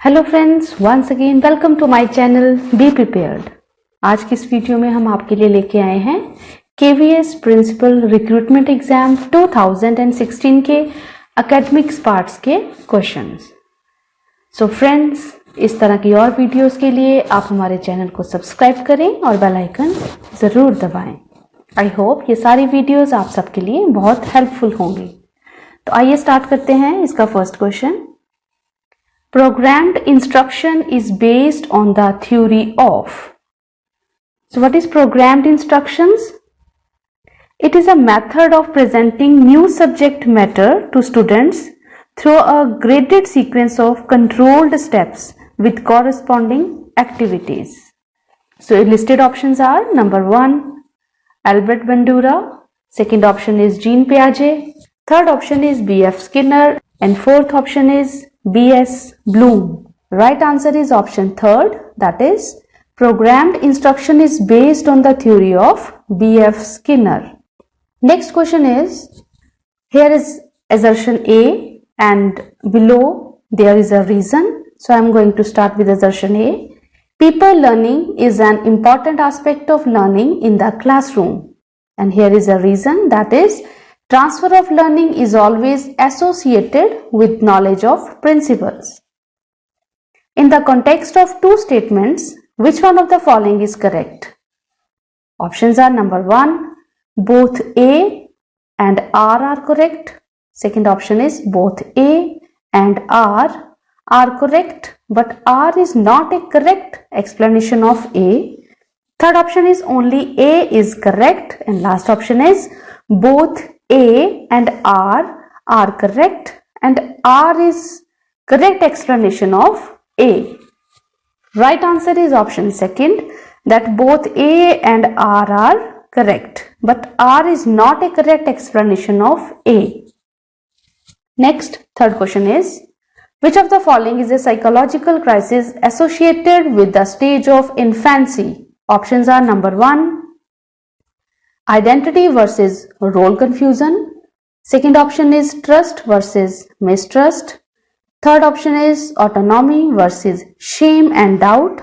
Hello friends, once again welcome to my channel be prepared. आज की इस video में हम आपके लिए लेके आए हैं केवीएस प्रिंसिपल रिक्रूटमेंट एग्जाम 2016 के एकेडमिक्स पार्ट्स के क्वेश्चंस। सो फ्रेंड्स, इस तरह की और वीडियोस के लिए आप हमारे चैनल को सब्सक्राइब करें और बेल आइकन ज़रूर दबाएं। आई होप ये सारी वीडियोस आप सबके लिए बहुत हेल्पफुल होंगी। तो आइए स्टार्ट करते हैं इसका first question. Programmed instruction is based on the theory of. So what is programmed instructions? It is a method of presenting new subject matter to students through a graded sequence of controlled steps with corresponding activities. So listed options are number 1, Albert Bandura, second option is Jean Piaget, third option is B.F. Skinner, and fourth option is B.S. Bloom. Right answer is option third, that is programmed instruction is based on the theory of B.F. Skinner. Next question is, here is assertion A and below there is a reason. So I am going to start with assertion A. People learning is an important aspect of learning in the classroom. And here is a reason, that is transfer of learning is always associated with knowledge of principles. In the context of two statements, which one of the following is correct? Options are number 1, both A and R are correct. Second option is both A and R are correct, but R is not a correct explanation of A. Third option is only A is correct, and last option is both A and R are correct and R is correct explanation of A. Right answer is option second, that both A and R are correct, but R is not a correct explanation of A. Next, third question is, which of the following is a psychological crisis associated with the stage of infancy? Options are number 1, identity versus role confusion. Second option is trust versus mistrust. Third option is autonomy versus shame and doubt.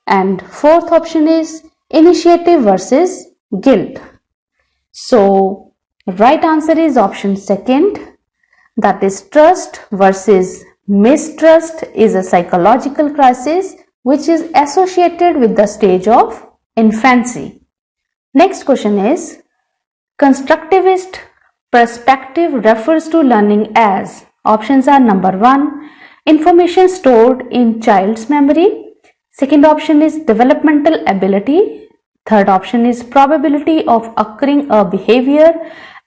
And fourth option is initiative versus guilt. So, right answer is option second, that is trust versus mistrust is a psychological crisis which is associated with the stage of infancy. Next question is, constructivist perspective refers to learning as. Options are number 1, information stored in child's memory. Second option is developmental ability. Third option is probability of occurring a behavior.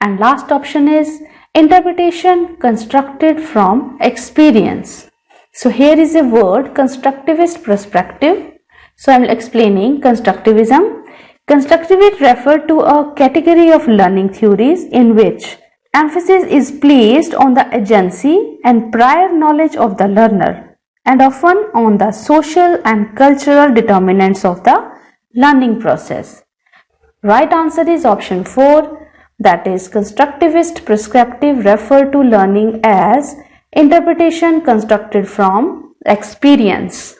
And last option is interpretation constructed from experience. So here is a word, constructivist perspective. So I am explaining constructivism. Constructivists refer to a category of learning theories in which emphasis is placed on the agency and prior knowledge of the learner, and often on the social and cultural determinants of the learning process. Right answer is option 4, that is constructivist perspective refer to learning as interpretation constructed from experience.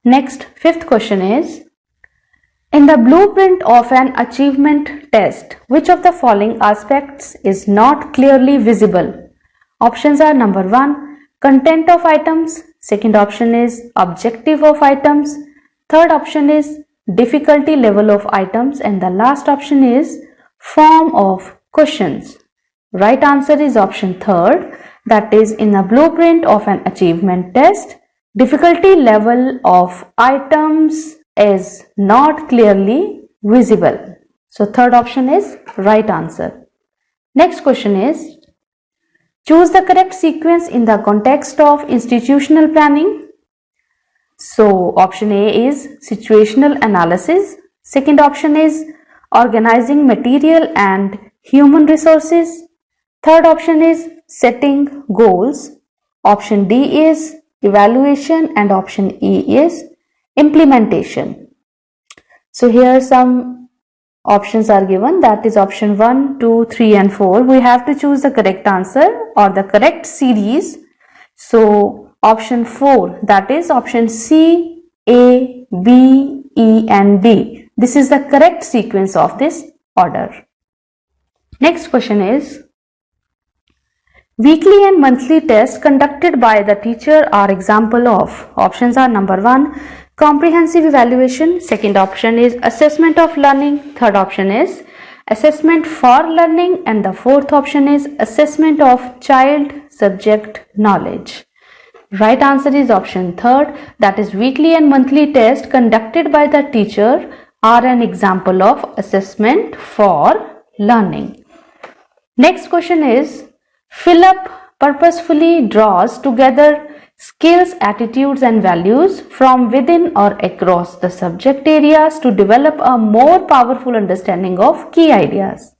Next, fifth question is, in the blueprint of an achievement test, which of the following aspects is not clearly visible? Options are number 1, content of items. Second option is objective of items. Third option is difficulty level of items. And the last option is form of questions. Right answer is option third, that is in the blueprint of an achievement test, difficulty level of items is not clearly visible. So third option is right answer. Next question is, choose the correct sequence in the context of institutional planning. So option A is situational analysis. Second option is organizing material and human resources. Third option is setting goals. Option D is evaluation, and option E is implementation. So here some options are given, that is option 1, 2, 3 and 4. We have to choose the correct answer or the correct series. So option 4, that is option C, A, B, E and D. This is the correct sequence of this order. Next question is, weekly and monthly tests conducted by the teacher are example of. Options are number 1, comprehensive evaluation. Second option is assessment of learning. Third option is assessment for learning. And the fourth option is assessment of child subject knowledge. Right answer is option 3rd, that is weekly and monthly tests conducted by the teacher are an example of assessment for learning. Next question is, Philip purposefully draws together skills, attitudes and values from within or across the subject areas to develop a more powerful understanding of key ideas.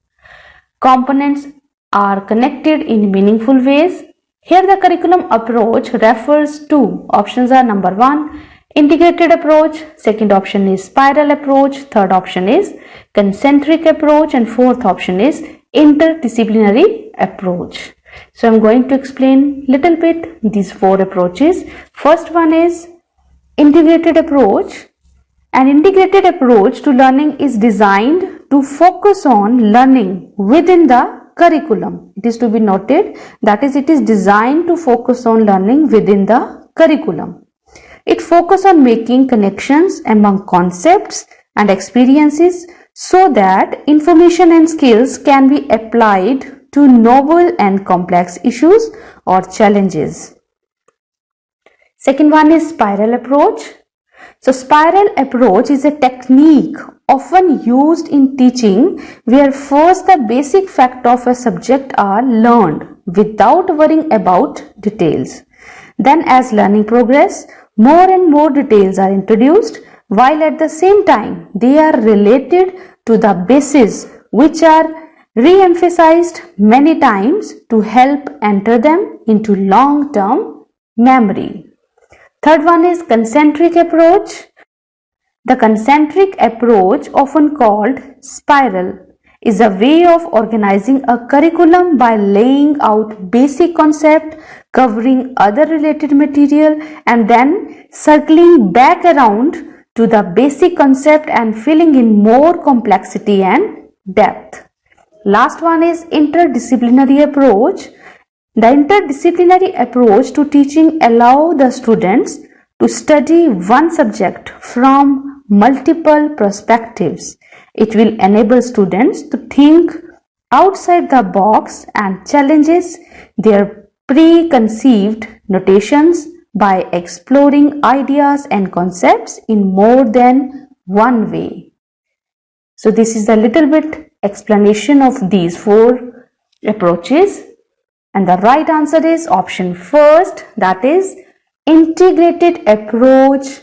Components are connected in meaningful ways. Here the curriculum approach refers to, options are number 1, integrated approach, second option is spiral approach, third option is concentric approach and fourth option is interdisciplinary approach. So I am going to explain little bit these 4 approaches. First one is integrated approach. An integrated approach to learning is designed to focus on learning within the curriculum. It is to be noted, that is, it is designed to focus on learning within the curriculum. It focuses on making connections among concepts and experiences so that information and skills can be applied to novel and complex issues or challenges. Second one is spiral approach. So spiral approach is a technique often used in teaching where first the basic facts of a subject are learned without worrying about details. Then as learning progresses, more and more details are introduced, while at the same time they are related to the bases which are re-emphasized many times to help enter them into long-term memory. Third one is concentric approach. The concentric approach, often called spiral, is a way of organizing a curriculum by laying out basic concept, covering other related material and then circling back around to the basic concept and filling in more complexity and depth. Last one is interdisciplinary approach. The interdisciplinary approach to teaching allows the students to study one subject from multiple perspectives. It will enable students to think outside the box and challenges their preconceived notions by exploring ideas and concepts in more than one way. So this is a little bit explanation of these 4 approaches, and the right answer is option 1st, that is integrated approach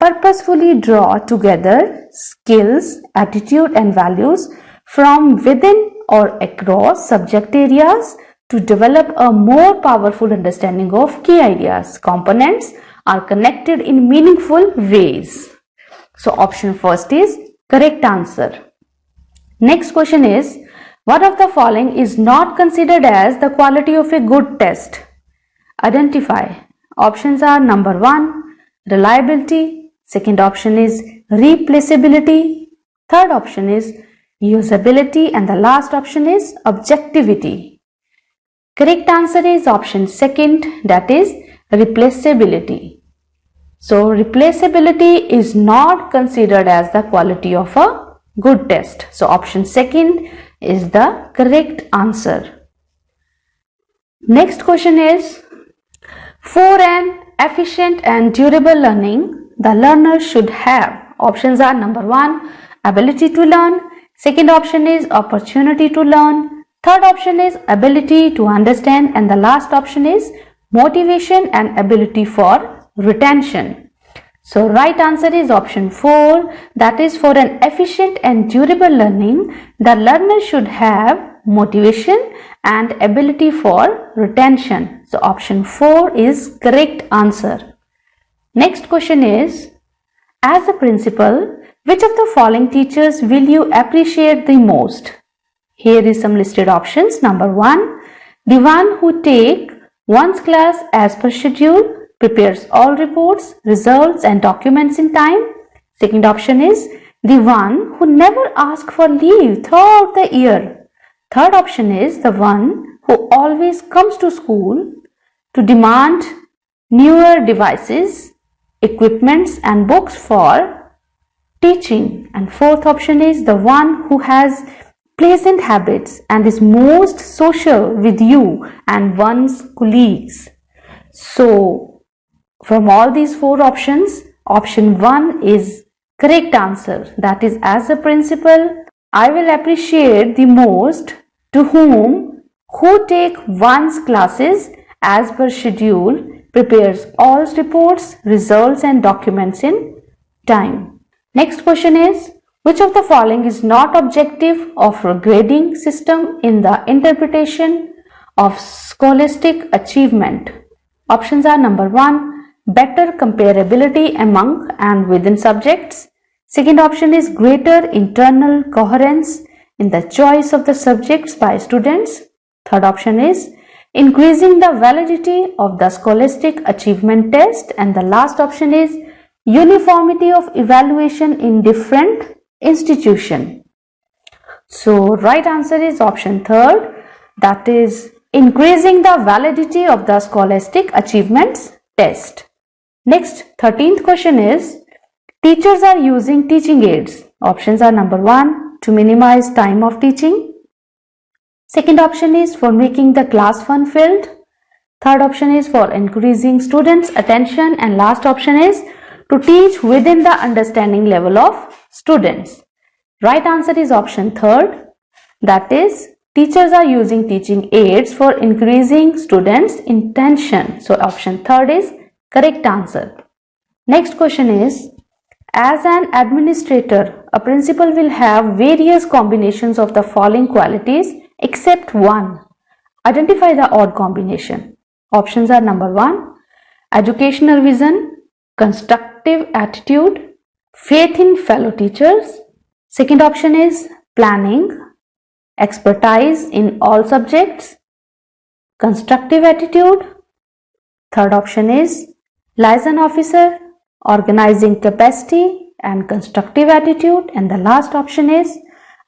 purposefully draw together skills, attitude and values from within or across subject areas to develop a more powerful understanding of key ideas. Components are connected in meaningful ways. So option 1st is correct answer. Next question is, what of the following is not considered as the quality of a good test? Identify. Options are number 1, reliability. Second option is replaceability. Third option is usability. And the last option is objectivity. Correct answer is option 2nd, that is replaceability. So replaceability is not considered as the quality of a good test. So option 2nd is the correct answer. Next question is, for an efficient and durable learning, the learner should have. Options are number 1, ability to learn. Second option is opportunity to learn. Third option is ability to understand. And the last option is motivation and ability for retention. So right answer is option 4, that is for an efficient and durable learning, the learner should have motivation and ability for retention. So option 4 is correct answer. Next question is, as a principal, which of the following teachers will you appreciate the most? Here is some listed options. Number 1, the one who take one's class as per schedule. prepares all reports, results and documents in time. Second option is the one who never asks for leave throughout the year. Third option is the one who always comes to school to demand newer devices, equipments and books for teaching. And fourth option is the one who has pleasant habits and is most social with you and one's colleagues. So from all these four options, option 1 is correct answer. That is, as a principal, I will appreciate the most to who take one's classes as per schedule, prepares all reports, results and documents in time. Next question is, which of the following is not objective of a grading system in the interpretation of scholastic achievement? Options are number 1, better comparability among and within subjects. Second option is greater internal coherence in the choice of the subjects by students. Third option is increasing the validity of the scholastic achievement test. And the last option is uniformity of evaluation in different institutions. So right answer is option 3rd, that is increasing the validity of the scholastic achievements test. Next, 13th question is, teachers are using teaching aids. Options are number 1, to minimize time of teaching. Second option is for making the class fun-filled. Third option is for increasing students' attention. And last option is to teach within the understanding level of students. Right answer is option 3rd, that is teachers are using teaching aids for increasing students' attention. So option 3rd is correct answer. Next question is, as an administrator, a principal will have various combinations of the following qualities except one. Identify the odd combination. Options are number 1, educational vision, constructive attitude, faith in fellow teachers. Second option is planning, expertise in all subjects, constructive attitude. Third option is liaison officer, organizing capacity and constructive attitude. And the last option is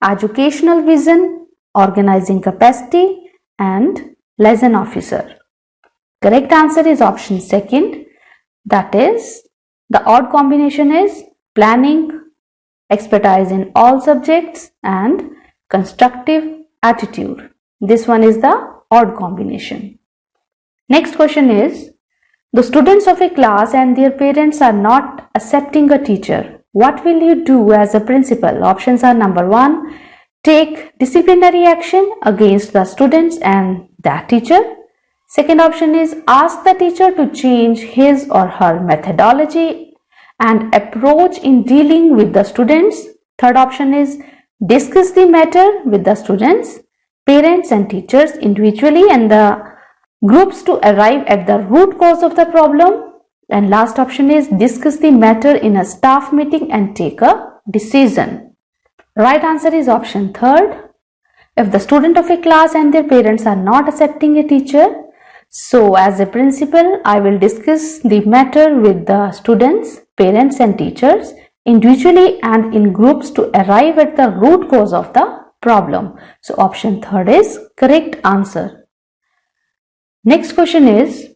educational vision, organizing capacity and liaison officer. Correct answer is option 2nd, that is the odd combination is planning, expertise in all subjects and constructive attitude. This one is the odd combination. Next question is, the students of a class and their parents are not accepting a teacher. What will you do as a principal? Options are number 1, take disciplinary action against the students and that teacher. Second option is ask the teacher to change his or her methodology and approach in dealing with the students. Third option is discuss the matter with the students, parents and teachers individually and the groups to arrive at the root cause of the problem. And last option is discuss the matter in a staff meeting and take a decision. Right answer is option 3rd. If the student of a class and their parents are not accepting a teacher, so as a principal, I will discuss the matter with the students, parents and teachers individually and in groups to arrive at the root cause of the problem. So option 3rd is correct answer. Next question is,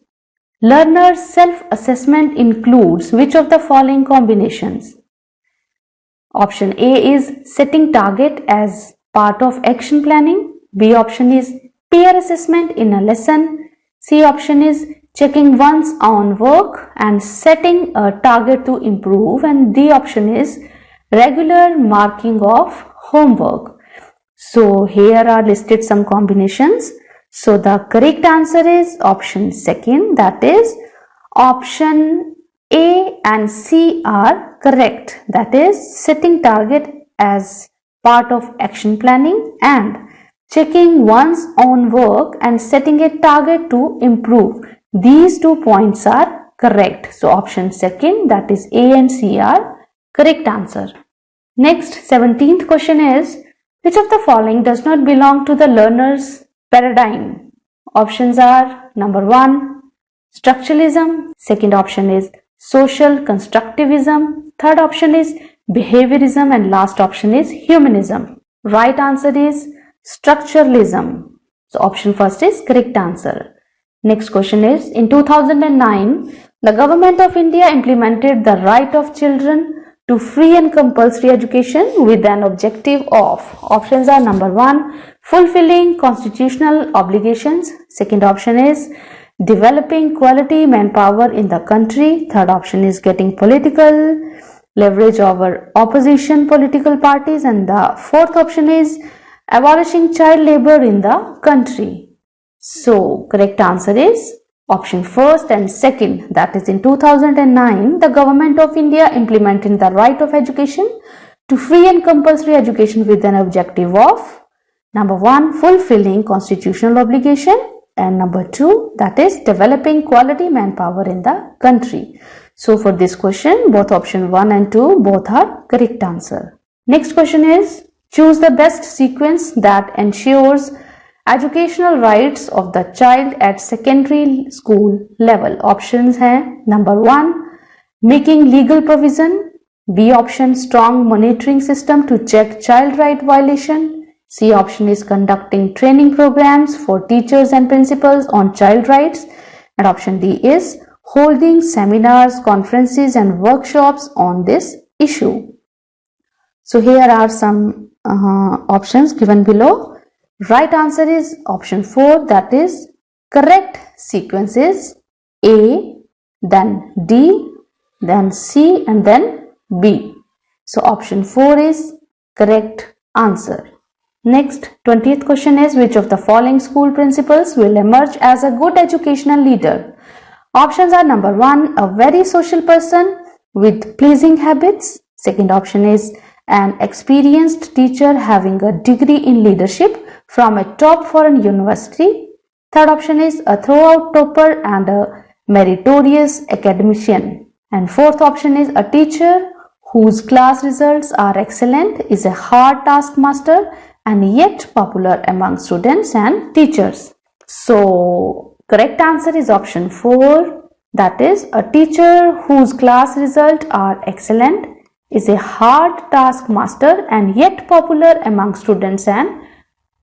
learner's self-assessment includes which of the following combinations? Option A is setting target as part of action planning. B option is peer assessment in a lesson. C option is checking one's own work and setting a target to improve. And D option is regular marking of homework. So here are listed some combinations. So the correct answer is option 2nd, that is option A and C are correct. That is setting target as part of action planning and checking one's own work and setting a target to improve. These 2 points are correct. So option 2nd, that is A and C are correct answer. Next, 17th question is, which of the following does not belong to the learner's paradigm? Options are number 1, structuralism. Second option is social constructivism. Third option is behaviorism, and last option is humanism. Right answer is structuralism. So option first is correct answer. Next question is, in 2009, the Government of India implemented the right of children to free and compulsory education with an objective of. Options are number 1, fulfilling constitutional obligations. Second option is developing quality manpower in the country. Third option is getting political leverage over opposition political parties. And the fourth option is abolishing child labor in the country. So correct answer is option first and second, that is in 2009 the Government of India implemented the right of education to free and compulsory education with an objective of number 1, fulfilling constitutional obligation, and number 2, that is developing quality manpower in the country. So for this question, both option 1 and 2 both are correct answer. Next question is, choose the best sequence that ensures educational rights of the child at secondary school level. Options हैं number 1, making legal provision. B option, strong monitoring system to check child right violation. C option is conducting training programs for teachers and principals on child rights. And option D is holding seminars, conferences and workshops on this issue. So here are some options given below. Right answer is option 4, that is correct sequence is A, then D, then C and then B. So option 4 is correct answer. Next, 20th question is, which of the following school principals will emerge as a good educational leader? Options are number 1, a very social person with pleasing habits. Second option is an experienced teacher having a degree in leadership from a top foreign university. Third option is a throughout topper and a meritorious academician. And fourth option is a teacher whose class results are excellent, is a hard taskmaster and yet popular among students and teachers. So correct answer is option 4, that is a teacher whose class results are excellent, is a hard taskmaster and yet popular among students and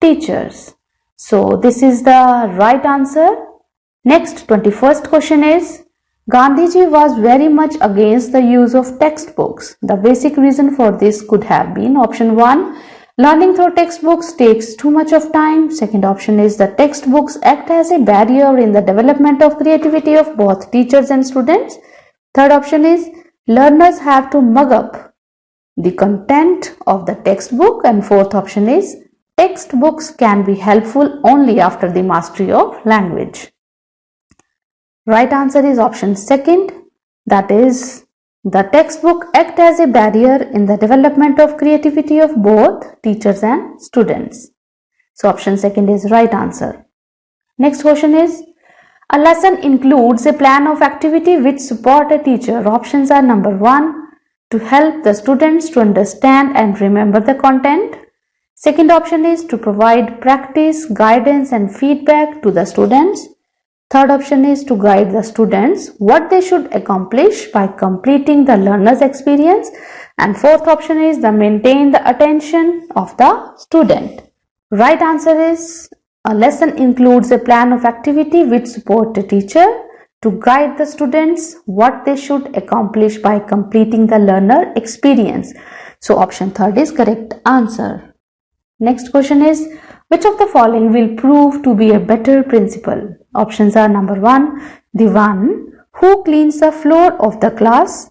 teachers. So this is the right answer. Next, 21st question is, Gandhiji was very much against the use of textbooks. The basic reason for this could have been option 1, learning through textbooks takes too much of time. Second option is the textbooks act as a barrier in the development of creativity of both teachers and students. Third option is learners have to mug up the content of the textbook. And fourth option is textbooks can be helpful only after the mastery of language. Right answer is option second, that is the textbook act as a barrier in the development of creativity of both teachers and students. So option second is right answer. Next question is, a lesson includes a plan of activity which support a teacher. Options are number 1, to help the students to understand and remember the content. Second option is to provide practice, guidance and feedback to the students. Third option is to guide the students what they should accomplish by completing the learner's experience. And fourth option is to maintain the attention of the student. Right answer is, a lesson includes a plan of activity which support the teacher to guide the students what they should accomplish by completing the learner experience. So option third is correct answer. Next question is, which of the following will prove to be a better principal? Options are number 1, the one who cleans the floor of the class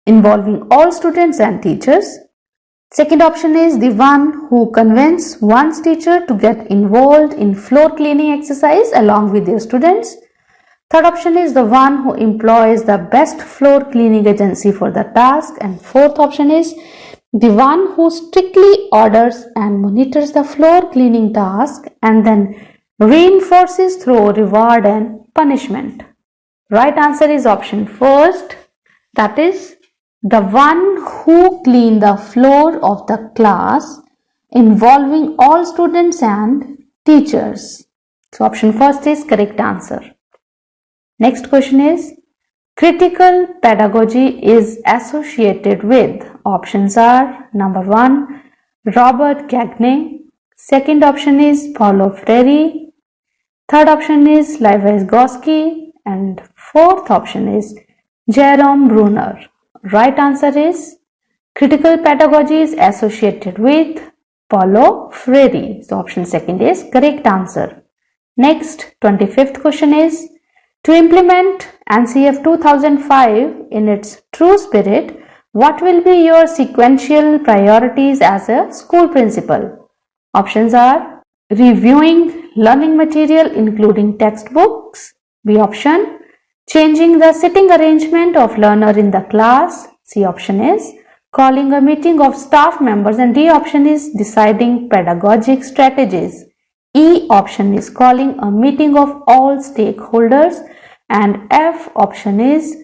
involving all students and teachers. Second option is the one who convinces one's teacher to get involved in floor cleaning exercise along with their students. Third option is the one who employs the best floor cleaning agency for the task. And fourth option is the one who strictly orders and monitors the floor cleaning task and then reinforces through reward and punishment. Right answer is option first, that is the one who clean the floor of the class involving all students and teachers. So option first is correct answer. Next question is, critical pedagogy is associated with. Options are number 1, Robert Gagne. Second option is Paulo Freire. Third option is Lev Vygotsky. And fourth option is Jerome Bruner. Right answer is critical pedagogy is associated with Paulo Freire. So option second is correct answer. Next, 25th question is, to implement NCF 2005 in its true spirit, what will be your sequential priorities as a school principal? Options are reviewing learning material including textbooks. B option, changing the sitting arrangement of learner in the class. C option is calling a meeting of staff members, and D option is deciding pedagogic strategies. E option is calling a meeting of all stakeholders, and F option is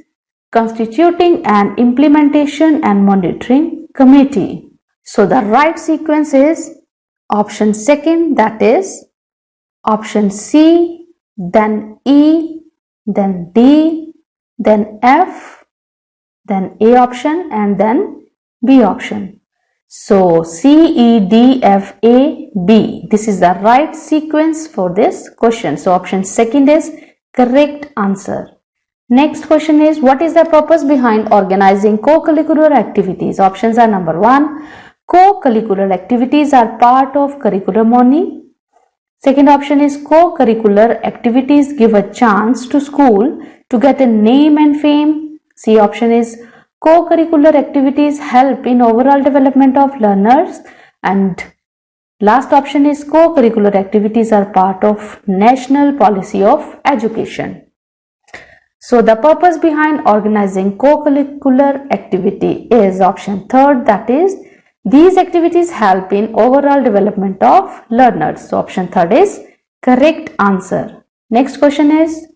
constituting an implementation and monitoring committee. So the right sequence is option second, that is option C, then E, then D, then F, then A option, and then B option. So C, E, D, F, A, B. This is the right sequence for this question. So option second is correct answer. Next question is, what is the purpose behind organizing co-curricular activities? Options are number 1, co-curricular activities are part of curriculum only. Second option is co-curricular activities give a chance to school to get a name and fame. C option is co-curricular activities help in overall development of learners, and last option is co-curricular activities are part of national policy of education. So the purpose behind organizing co-curricular activity is option third, that is these activities help in overall development of learners. So option third is correct answer. Next question is,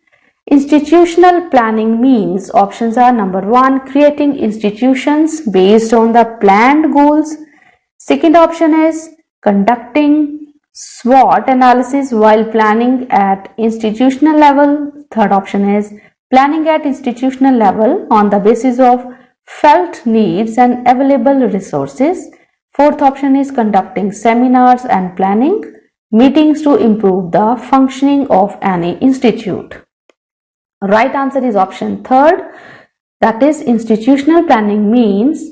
institutional planning means. Options are number 1, creating institutions based on the planned goals. Second option is conducting SWOT analysis while planning at institutional level. Third option is planning at institutional level on the basis of felt needs and available resources. Fourth option is conducting seminars and planning meetings to improve the functioning of any institute. Right answer is option third, that is institutional planning means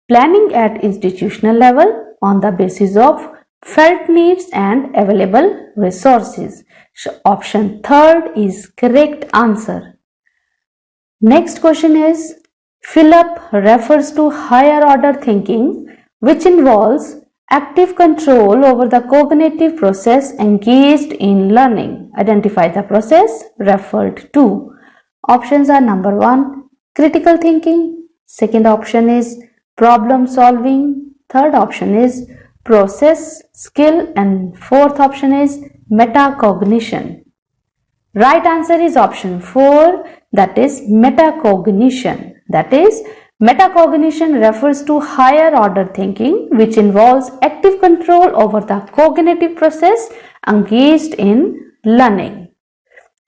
planning at institutional level on the basis of felt needs and available resources. So option third is correct answer. Next question is, Philip refers to higher order thinking which involves active control over the cognitive process engaged in learning. Identify the process referred to. Options are number 1, critical thinking. Second option is problem solving. Third option is process skill, and fourth option is metacognition. Right answer is option 4, that is metacognition. That is metacognition refers to higher order thinking which involves active control over the cognitive process engaged in learning.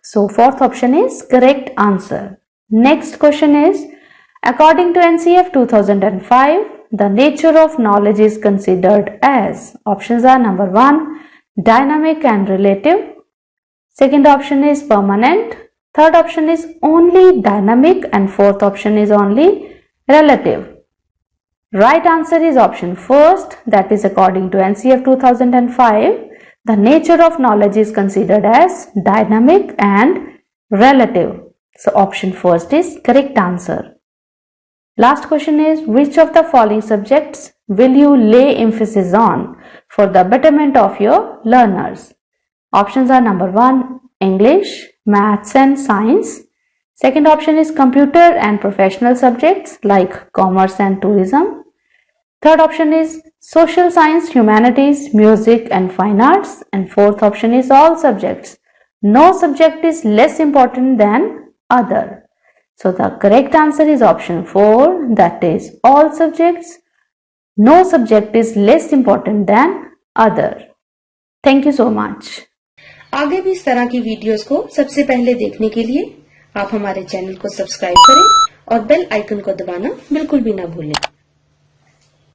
So fourth option is correct answer. Next question is, according to NCF 2005, the nature of knowledge is considered as. Options are number 1, dynamic and relative. Second option is permanent. Third option is only dynamic, and fourth option is only relative. Right answer is option first, that is according to NCF 2005. The nature of knowledge is considered as dynamic and relative. So option first is correct answer. Last question is, which of the following subjects will you lay emphasis on for the betterment of your learners? Options are number 1, English, Maths and Science. Second option is computer and professional subjects like commerce and tourism. Third option is social science, humanities, music and fine arts. And fourth option is all subjects. No subject is less important than other. So the correct answer is option 4, that is all subjects. No subject is less important than other. Thank you so much. आगे भी इस तरह की videos को सबसे पहले देखने के लिए आप हमारे चैनल को सब्सक्राइब करें और बेल आइकन को दबाना बिल्कुल भी ना भूलें।